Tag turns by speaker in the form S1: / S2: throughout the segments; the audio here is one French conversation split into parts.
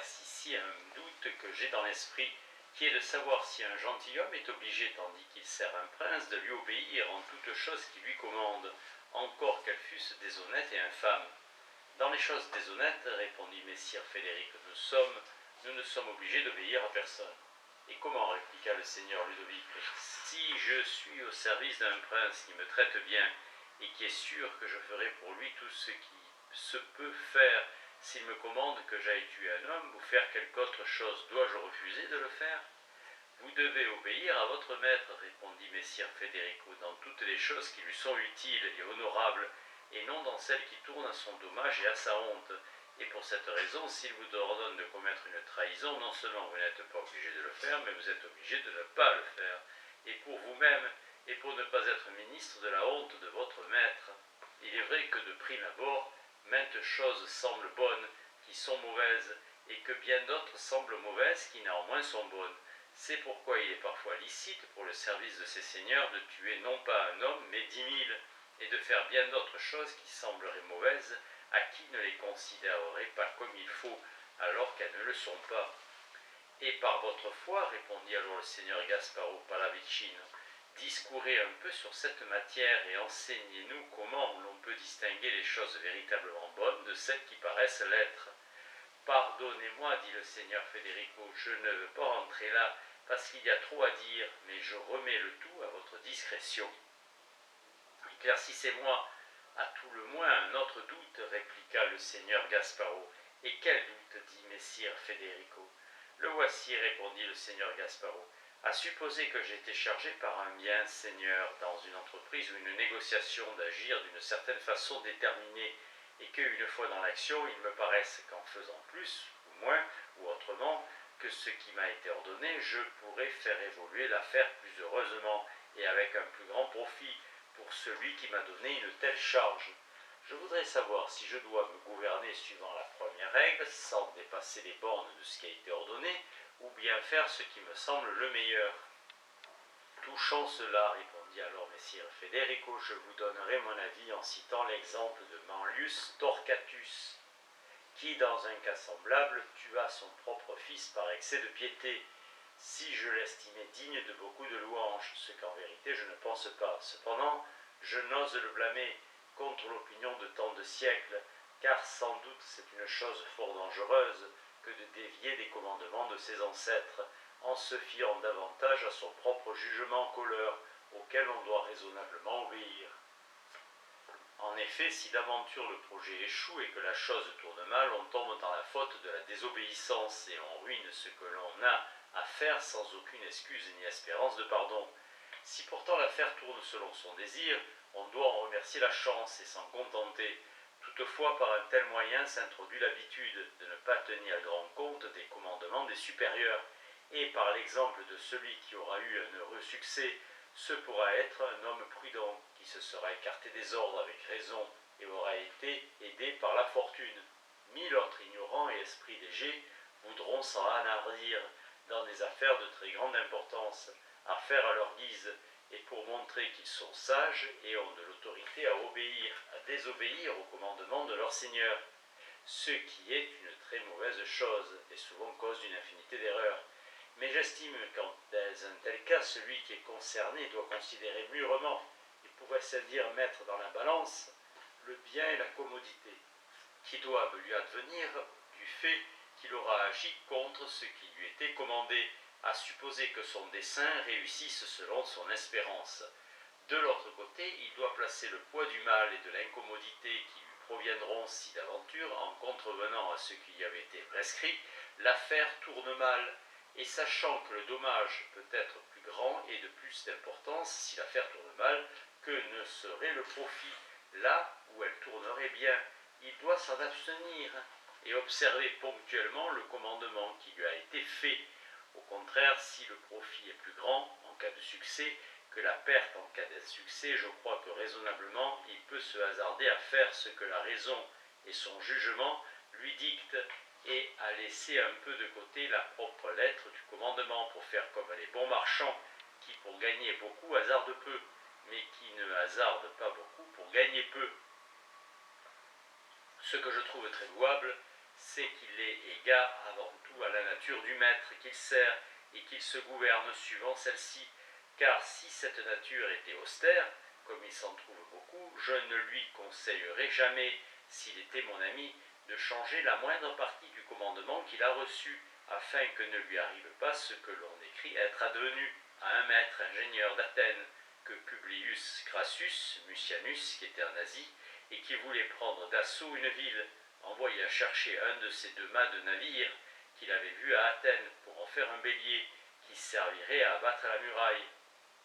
S1: m'éclaircisse ici un doute que j'ai dans l'esprit, qui est de savoir si un gentilhomme est obligé, tandis qu'il sert un prince, de lui obéir en toutes choses qu'il lui commande, encore qu'elles fussent déshonnêtes et infâmes. Dans les choses déshonnêtes, répondit messire Frédéric, nous ne sommes obligés d'obéir à personne. Et comment, répliqua le seigneur Ludovic, si je suis au service d'un prince qui me traite bien et qui est sûr que je ferai pour lui tout ce qui se peut faire s'il me commande que j'aille tuer un homme ou faire quelque autre chose, dois-je refuser de le faire? Vous devez obéir à votre maître, répondit messire Federico, dans toutes les choses qui lui sont utiles et honorables, et non dans celles qui tournent à son dommage et à sa honte. Et pour cette raison, s'il vous ordonne de commettre une trahison, non seulement vous n'êtes pas obligé de le faire, mais vous êtes obligé de ne pas le faire. Et pour vous-même, et pour ne pas être ministre de la honte de votre maître. Il est vrai que de prime abord, maintes choses semblent bonnes, qui sont mauvaises, et que bien d'autres semblent mauvaises, qui néanmoins sont bonnes. C'est pourquoi il est parfois licite pour le service de ces seigneurs de tuer non pas un homme, mais 10 000, et de faire bien d'autres choses qui sembleraient mauvaises à qui ne les considérerait pas comme il faut, alors qu'elles ne le sont pas. Et par votre foi, répondit alors le seigneur Gasparo Pallavicino, discourez un peu sur cette matière et enseignez-nous comment l'on peut distinguer les choses véritablement bonnes de celles qui paraissent l'être. Pardonnez-moi, dit le seigneur Federico, je ne veux pas rentrer là parce qu'il y a trop à dire, mais je remets le tout à votre discrétion. Éclaircissez-moi à tout le moins un autre doute, répliqua le seigneur Gasparo. Et quel doute, dit messire Federico. Le voici, répondit le seigneur Gasparo. À supposer que j'ai été chargé par un bien seigneur dans une entreprise ou une négociation d'agir d'une certaine façon déterminée, et qu'une fois dans l'action, il me paraisse qu'en faisant plus, ou moins, ou autrement, que ce qui m'a été ordonné, je pourrais faire évoluer l'affaire plus heureusement et avec un plus grand profit pour celui qui m'a donné une telle charge. Je voudrais savoir si je dois me gouverner suivant la première règle, sans dépasser les bornes de ce qui a été ordonné, ou bien faire ce qui me semble le meilleur. Touchant cela, répondit alors messire Federico, je vous donnerai mon avis en citant l'exemple de Manlius Torquatus, qui, dans un cas semblable, tua son propre fils par excès de piété, si je l'estimais digne de beaucoup de louanges, ce qu'en vérité je ne pense pas. Cependant, je n'ose le blâmer contre l'opinion de tant de siècles, car sans doute c'est une chose fort dangereuse que de dévier des commandements de ses ancêtres, en se fiant davantage à son propre jugement qu'au leur, auquel on doit raisonnablement obéir. En effet, si d'aventure le projet échoue et que la chose tourne mal, on tombe dans la faute de la désobéissance et on ruine ce que l'on a à faire sans aucune excuse ni espérance de pardon. Si pourtant l'affaire tourne selon son désir, on doit en remercier la chance et s'en contenter. Toutefois, par un tel moyen s'introduit l'habitude de ne pas tenir grand compte des commandements des supérieurs, et par l'exemple de celui qui aura eu un heureux succès, ce pourra être un homme prudent qui se sera écarté des ordres avec raison et aura été aidé par la fortune. 1000 autres ignorants et esprits légers voudront s'en enhardir dans des affaires de très grande importance, à faire à leur guise, et pour montrer qu'ils sont sages et ont de l'autorité à obéir, à désobéir au commandement de leur Seigneur, ce qui est une très mauvaise chose et souvent cause d'une infinité d'erreurs. Mais j'estime qu'en un tel cas, celui qui est concerné doit considérer mûrement, et pourrait se dire mettre dans la balance, le bien et la commodité, qui doivent lui advenir du fait qu'il aura agi contre ce qui lui était commandé, à supposer que son dessein réussisse selon son espérance. De l'autre côté, il doit placer le poids du mal et de l'incommodité qui lui proviendront si d'aventure, en contrevenant à ce qui lui avait été prescrit, l'affaire tourne mal, et sachant que le dommage peut être plus grand et de plus d'importance si l'affaire tourne mal, que ne serait le profit, là où elle tournerait bien, il doit s'en abstenir et observer ponctuellement le commandement qui lui a été fait. Au contraire, si le profit est plus grand en cas de succès que la perte en cas d'insuccès, je crois que raisonnablement il peut se hasarder à faire ce que la raison et son jugement lui dictent et à laisser un peu de côté la propre lettre du commandement pour faire comme les bons marchands qui pour gagner beaucoup hasardent peu, mais qui ne hasardent pas beaucoup pour gagner peu. Ce que je trouve très louable, sait qu'il est égal avant tout à la nature du maître qu'il sert et qu'il se gouverne suivant celle-ci. Car si cette nature était austère, comme il s'en trouve beaucoup, je ne lui conseillerais jamais, s'il était mon ami, de changer la moindre partie du commandement qu'il a reçu, afin que ne lui arrive pas ce que l'on écrit être advenu à un maître ingénieur d'Athènes, que Publius Crassus Mucianus, qui était en Asie, et qui voulait prendre d'assaut une ville, envoya chercher un de ces deux mâts de navire qu'il avait vu à Athènes pour en faire un bélier qui servirait à abattre la muraille.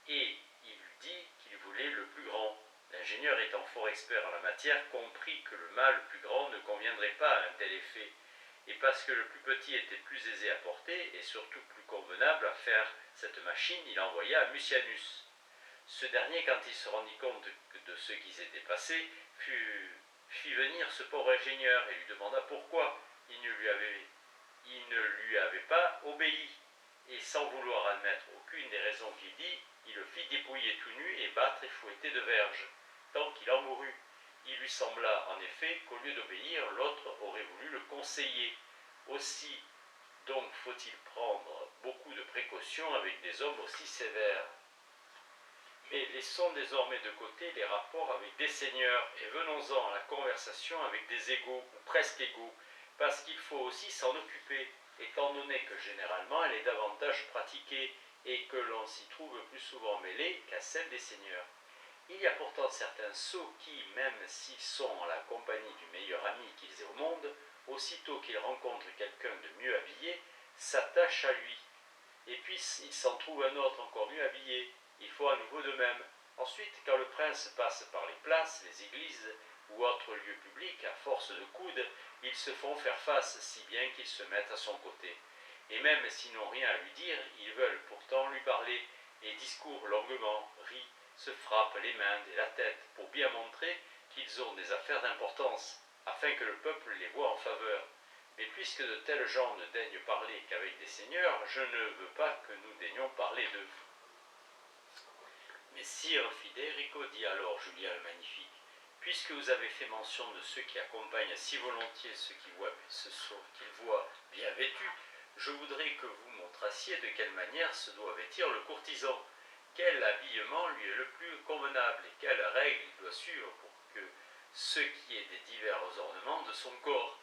S1: Et il lui dit qu'il voulait le plus grand. L'ingénieur étant fort expert en la matière comprit que le mât le plus grand ne conviendrait pas à un tel effet, et parce que le plus petit était plus aisé à porter et surtout plus convenable à faire cette machine, il envoya à Mucianus. Ce dernier, quand il se rendit compte de ce qui s'était passé, fit venir ce pauvre ingénieur et lui demanda pourquoi il ne lui avait pas obéi. Et sans vouloir admettre aucune des raisons qu'il dit, il le fit dépouiller tout nu et battre et fouetter de verges, tant qu'il en mourut. Il lui sembla en effet qu'au lieu d'obéir, l'autre aurait voulu le conseiller. Aussi, donc, faut-il prendre beaucoup de précautions avec des hommes aussi sévères. Mais laissons désormais de côté les rapports avec des seigneurs et venons-en à la conversation avec des égaux ou presque égaux, parce qu'il faut aussi s'en occuper, étant donné que généralement elle est davantage pratiquée et que l'on s'y trouve plus souvent mêlé qu'à celle des seigneurs. Il y a pourtant certains sots qui, même s'ils sont en la compagnie du meilleur ami qu'ils aient au monde, aussitôt qu'ils rencontrent quelqu'un de mieux habillé, s'attachent à lui. Et puis il s'en trouve un autre encore mieux habillé. Il faut à nouveau de même. Ensuite, quand le prince passe par les places, les églises ou autres lieux publics, à force de coudes, ils se font faire face si bien qu'ils se mettent à son côté. Et même s'ils n'ont rien à lui dire, ils veulent pourtant lui parler, et discourent longuement, rient, se frappent les mains et la tête pour bien montrer qu'ils ont des affaires d'importance, afin que le peuple les voie en faveur. Mais puisque de tels gens ne daignent parler qu'avec des seigneurs, je ne veux pas que nous daignions parler d'eux. Mais sire Fiderico, dit alors Julien le Magnifique, puisque vous avez fait mention de ceux qui accompagnent si volontiers ceux qu'ils voient bien vêtus, je voudrais que vous montrassiez de quelle manière se doit vêtir le courtisan, quel habillement lui est le plus convenable et quelles règles il doit suivre pour que ce qui est des divers ornements de son corps.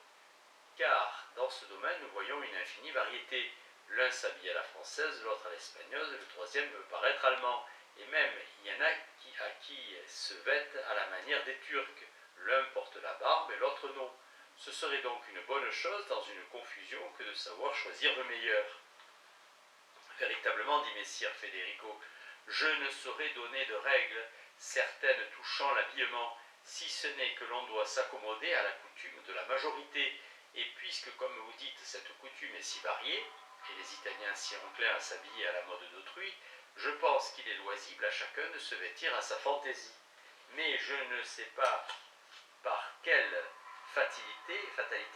S1: Car dans ce domaine nous voyons une infinie variété. L'un s'habille à la française, l'autre à l'espagnole, le troisième peut paraître allemand. Et même, il y en a à qui se vêtent à la manière des Turcs. L'un porte la barbe et l'autre non. Ce serait donc une bonne chose dans une confusion que de savoir choisir le meilleur. Véritablement, dit messire Federico, je ne saurais donner de règles certaines touchant l'habillement, si ce n'est que l'on doit s'accommoder à la coutume de la majorité. Et puisque, comme vous dites, cette coutume est si variée, et les Italiens si enclins à s'habiller à la mode d'autrui, je pense qu'il est loisible à chacun de se vêtir à sa fantaisie. Mais je ne sais pas par quelle fatalité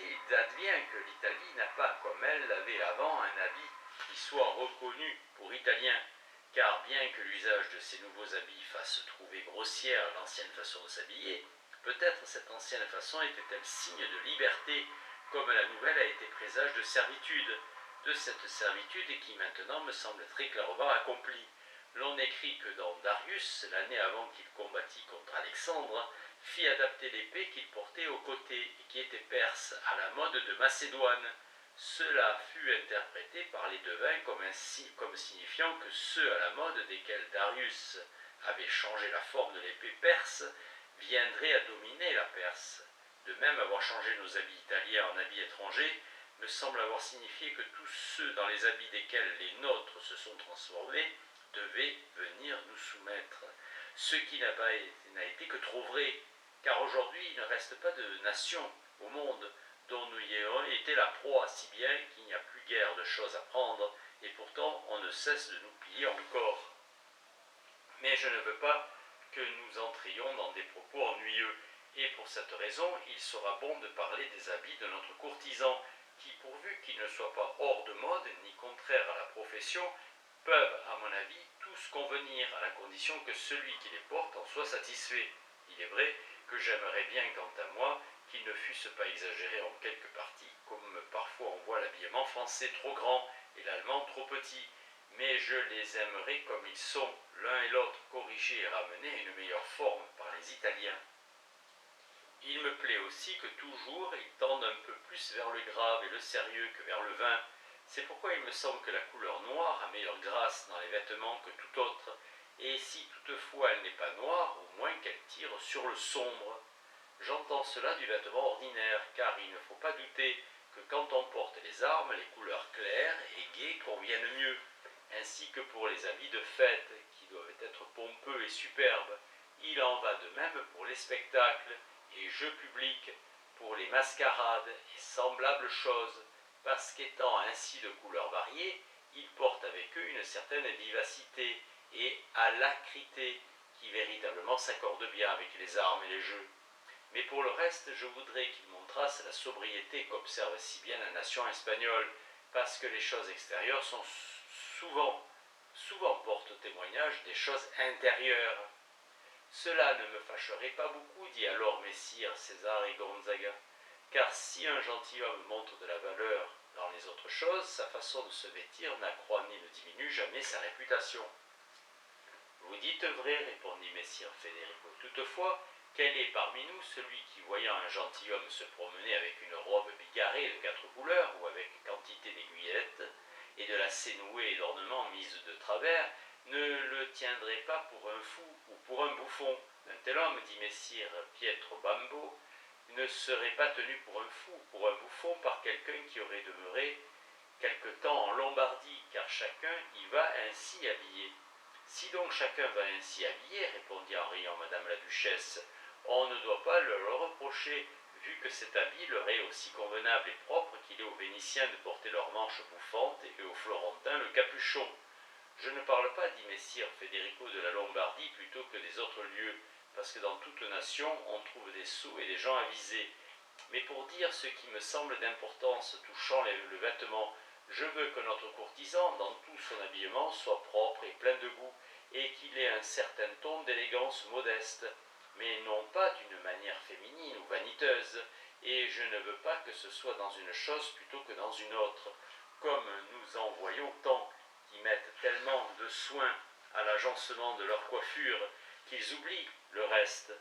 S1: il advient que l'Italie n'a pas, comme elle l'avait avant, un habit qui soit reconnu pour italien, car bien que l'usage de ces nouveaux habits fasse trouver grossière l'ancienne façon de s'habiller, peut-être cette ancienne façon était-elle signe de liberté, comme la nouvelle a été présage de servitude, de cette servitude qui maintenant me semble très clairement accomplie. L'on écrit que dans Darius, l'année avant qu'il combattit contre Alexandre, fit adapter l'épée qu'il portait au côté et qui était perse à la mode de Macédoine. Cela fut interprété par les devins comme signifiant que ceux à la mode desquels Darius avait changé la forme de l'épée perse viendraient à dominer la Perse. De même, avoir changé nos habits italiens en habits étrangers me semble avoir signifié que tous ceux dans les habits desquels les nôtres se sont transformés devaient venir nous soumettre. Ce qui n'a été que trop vrai, car aujourd'hui il ne reste pas de nation au monde dont nous y ayons été la proie, si bien qu'il n'y a plus guère de choses à prendre, et pourtant on ne cesse de nous piller encore. Mais je ne veux pas que nous entrions dans des propos ennuyeux, et pour cette raison il sera bon de parler des habits de notre courtisan, qui, pourvu qu'ils ne soient pas hors de mode ni contraires à la profession, peuvent, à mon avis, tous convenir, à la condition que celui qui les porte en soit satisfait. Il est vrai que j'aimerais bien, quant à moi, qu'ils ne fussent pas exagérés en quelque partie, comme l'élément français trop grand et l'allemand trop petit, mais je les aimerai comme ils sont, l'un et l'autre corrigés et ramenés à une meilleure forme par les Italiens. Il me plaît aussi que toujours ils tendent un peu plus vers le grave et le sérieux que vers le vin. C'est pourquoi il me semble que la couleur noire a meilleure grâce dans les vêtements que tout autre, et si toutefois elle n'est pas noire, au moins qu'elle tire sur le sombre. J'entends cela du vêtement ordinaire, car il ne faut pas douter que quand on porte les armes, les couleurs claires et gaies conviennent mieux, ainsi que pour les habits de fête, qui doivent être pompeux et superbes. Il en va de même pour les spectacles et jeux publics, pour les mascarades et semblables choses, parce qu'étant ainsi de couleurs variées, ils portent avec eux une certaine vivacité et alacrité qui véritablement s'accorde bien avec les armes et les jeux. Mais pour le reste, je voudrais qu'ils montrassent la sobriété qu'observe si bien la nation espagnole, parce que les choses extérieures sont souvent portent témoignage des choses intérieures. Cela ne me fâcherait pas beaucoup, dit alors messire César et Gonzaga, car si un gentilhomme montre de la valeur dans les autres choses, sa façon de se vêtir n'accroît ni ne diminue jamais sa réputation. Vous dites vrai, répondit messire Federico. Toutefois, quel est parmi nous celui qui, voyant un gentilhomme se promener avec une robe bigarrée de 4 couleurs ou avec quantité d'aiguillettes et de lacets noués et d'ornements mis de travers, ne le tiendrait pas pour un fou ou pour un bouffon? Un tel homme, dit messire Pietro Bambo, ne serait pas tenu pour un fou ou pour un bouffon par quelqu'un qui aurait demeuré quelque temps en Lombardie, car chacun y va ainsi habillé. Si donc chacun va ainsi habillé, répondit en riant madame la duchesse, on ne doit pas le reprocher, vu que cet habit leur est aussi convenable et propre qu'il est aux Vénitiens de porter leurs manches bouffantes et aux Florentins le capuchon. Je ne parle pas, dit messire Federico, de la Lombardie plutôt que des autres lieux, parce que dans toute nation on trouve des sots et des gens avisés. Mais pour dire ce qui me semble d'importance touchant le vêtement, je veux que notre courtisan, dans tout son habillement, soit propre et plein de goût, et qu'il ait un certain ton d'élégance modeste, mais non pas d'une manière féminine ou vaniteuse, et je ne veux pas que ce soit dans une chose plutôt que dans une autre, comme nous en voyons tant qui mettent tellement de soin à l'agencement de leur coiffure qu'ils oublient le reste.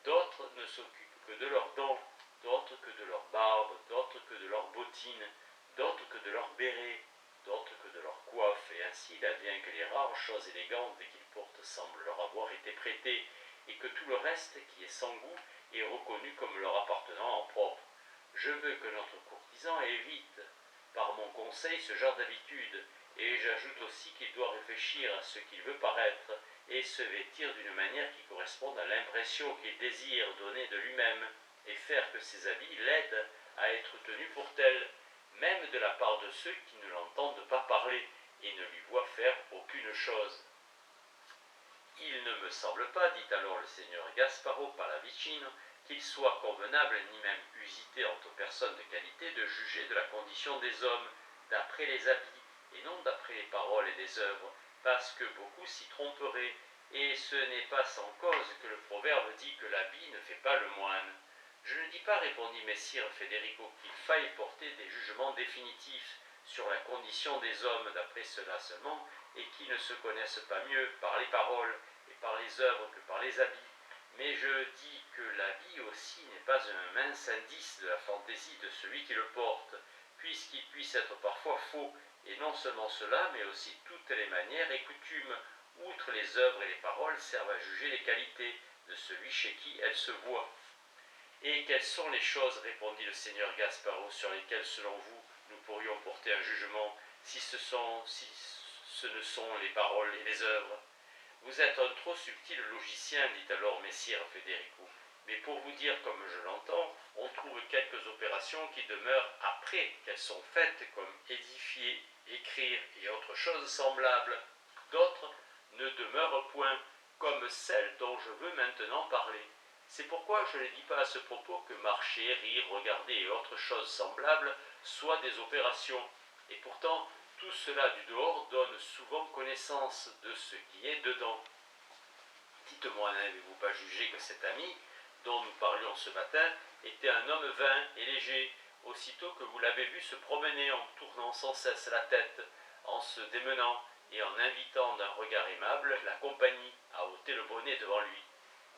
S1: D'autres ne s'occupent que de leurs dents, d'autres que de leur barbe, d'autres que de leurs bottines, d'autres que de leurs bérets, d'autres que de leurs coiffes, et ainsi il advient que les rares choses élégantes qu'ils portent semblent leur avoir été prêtées, et que tout le reste qui est sans goût est reconnu comme leur appartenant en propre. Je veux que notre courtisan évite, par mon conseil, ce genre d'habitude, et j'ajoute aussi qu'il doit réfléchir à ce qu'il veut paraître, et se vêtir d'une manière qui corresponde à l'impression qu'il désire donner de lui-même, et faire que ses habits l'aident à être tenu pour tel, même de la part de ceux qui ne l'entendent pas parler, et ne lui voient faire aucune chose. Il ne me semble pas, dit alors le seigneur Gasparo Pallavicino, qu'il soit convenable, ni même usité entre personnes de qualité, de juger de la condition des hommes d'après les habits, et non d'après les paroles et les œuvres, parce que beaucoup s'y tromperaient, et ce n'est pas sans cause que le proverbe dit que l'habit ne fait pas le moine. Je ne dis pas, répondit messire Federico, qu'il faille porter des jugements définitifs sur la condition des hommes d'après cela seulement, et qui ne se connaissent pas mieux par les paroles et par les œuvres que par les habits. Mais je dis que l'habit aussi n'est pas un mince indice de la fantaisie de celui qui le porte, puisqu'il puisse être parfois faux, et non seulement cela, mais aussi toutes les manières et coutumes, outre les œuvres et les paroles, servent à juger les qualités de celui chez qui elles se voient. Et quelles sont les choses, répondit le seigneur Gasparo, sur lesquelles, selon vous, nous pourrions porter un jugement, si ce ne sont les paroles et les œuvres? Vous êtes un trop subtil logicien, dit alors messire Federico, mais pour vous dire comme je l'entends, on trouve quelques opérations qui demeurent après qu'elles sont faites, comme édifier, écrire et autres choses semblables. D'autres ne demeurent point, comme celles dont je veux maintenant parler. C'est pourquoi je ne dis pas à ce propos que marcher, rire, regarder et autres choses semblables soient des opérations, et pourtant tout cela du dehors donne souvent connaissance de ce qui est dedans. Dites-moi, n'avez-vous pas jugé que cet ami, dont nous parlions ce matin, était un homme vain et léger, aussitôt que vous l'avez vu se promener en tournant sans cesse la tête, en se démenant et en invitant d'un regard aimable la compagnie à ôter le bonnet devant lui.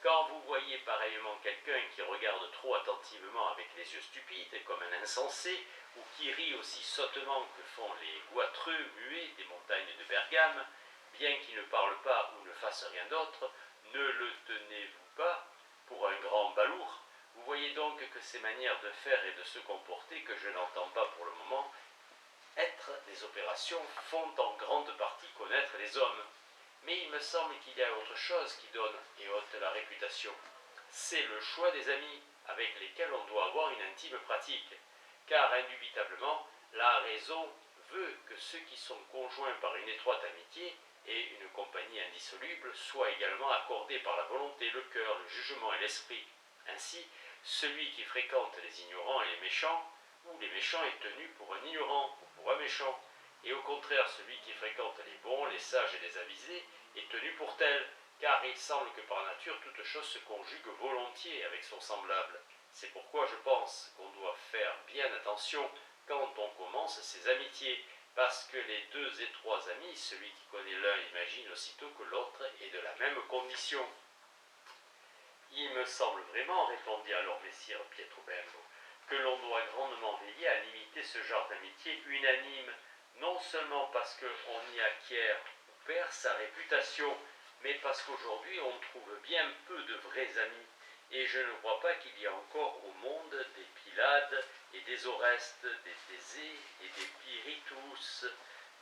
S1: Quand vous voyez pareillement quelqu'un qui regarde trop attentivement avec les yeux stupides, comme un insensé, ou qui rit aussi sottement que font les goitreux muets des montagnes de Bergame, bien qu'il ne parle pas ou ne fasse rien d'autre, ne le tenez-vous pas pour un grand balourd? Vous voyez donc que ces manières de faire et de se comporter, que je n'entends pas pour le moment être des opérations, font en grande partie connaître les hommes. Mais il me semble qu'il y a autre chose qui donne et ôte la réputation. C'est le choix des amis avec lesquels on doit avoir une intime pratique. Car indubitablement, la raison veut que ceux qui sont conjoints par une étroite amitié et une compagnie indissoluble soient également accordés par la volonté, le cœur, le jugement et l'esprit. Ainsi, celui qui fréquente les ignorants et les méchants, ou les méchants est tenu pour un ignorant ou pour un méchant. Et au contraire, celui qui fréquente les bons, les sages et les avisés est tenu pour tel, car il semble que par nature toute chose se conjugue volontiers avec son semblable. C'est pourquoi je pense qu'on doit faire bien attention quand on commence ses amitiés, parce que les deux étroits amis, celui qui connaît l'un imagine aussitôt que l'autre est de la même condition. Il me semble vraiment, répondit alors messire Pietro Bembo, que l'on doit grandement veiller à limiter ce genre d'amitié unanime, non seulement parce qu'on y acquiert ou perd sa réputation, mais parce qu'aujourd'hui on trouve bien peu de vrais amis, et je ne crois pas qu'il y ait encore au monde des Pylades et des Orestes, des Thésées et des Pirithous,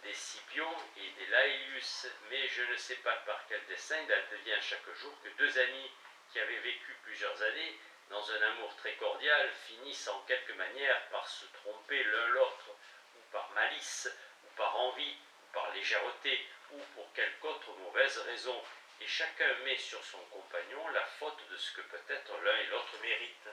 S1: des Scipions et des Laelius, mais je ne sais pas par quel dessein il advient chaque jour que deux amis qui avaient vécu plusieurs années dans un amour très cordial finissent en quelque manière par se tromper l'un l'autre, ou par malice, ou par envie, ou par légèreté, ou pour quelque autre mauvaise raison, et chacun met sur son compagnon la faute de ce que peut-être l'un et l'autre méritent.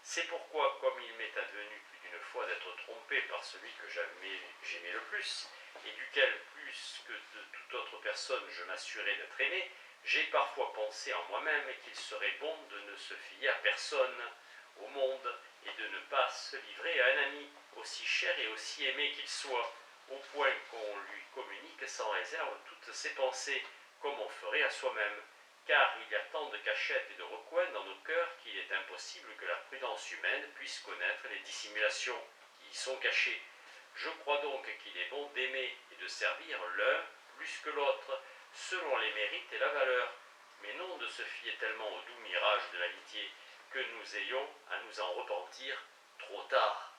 S1: C'est pourquoi, comme il m'est advenu plus d'une fois d'être trompé par celui que j'aimais le plus, et duquel plus que de toute autre personne je m'assurais d'être aimé, j'ai parfois pensé en moi-même qu'il serait bon de ne se fier à personne au monde et de ne pas se livrer à un ami, aussi cher et aussi aimé qu'il soit, au point qu'on lui communique sans réserve toutes ses pensées, comme on ferait à soi-même. Car il y a tant de cachettes et de recoins dans nos cœurs qu'il est impossible que la prudence humaine puisse connaître les dissimulations qui y sont cachées. Je crois donc qu'il est bon d'aimer et de servir l'un plus que l'autre, selon les mérites et la valeur, mais non de se fier tellement au doux mirage de l'amitié que nous ayons à nous en repentir trop tard.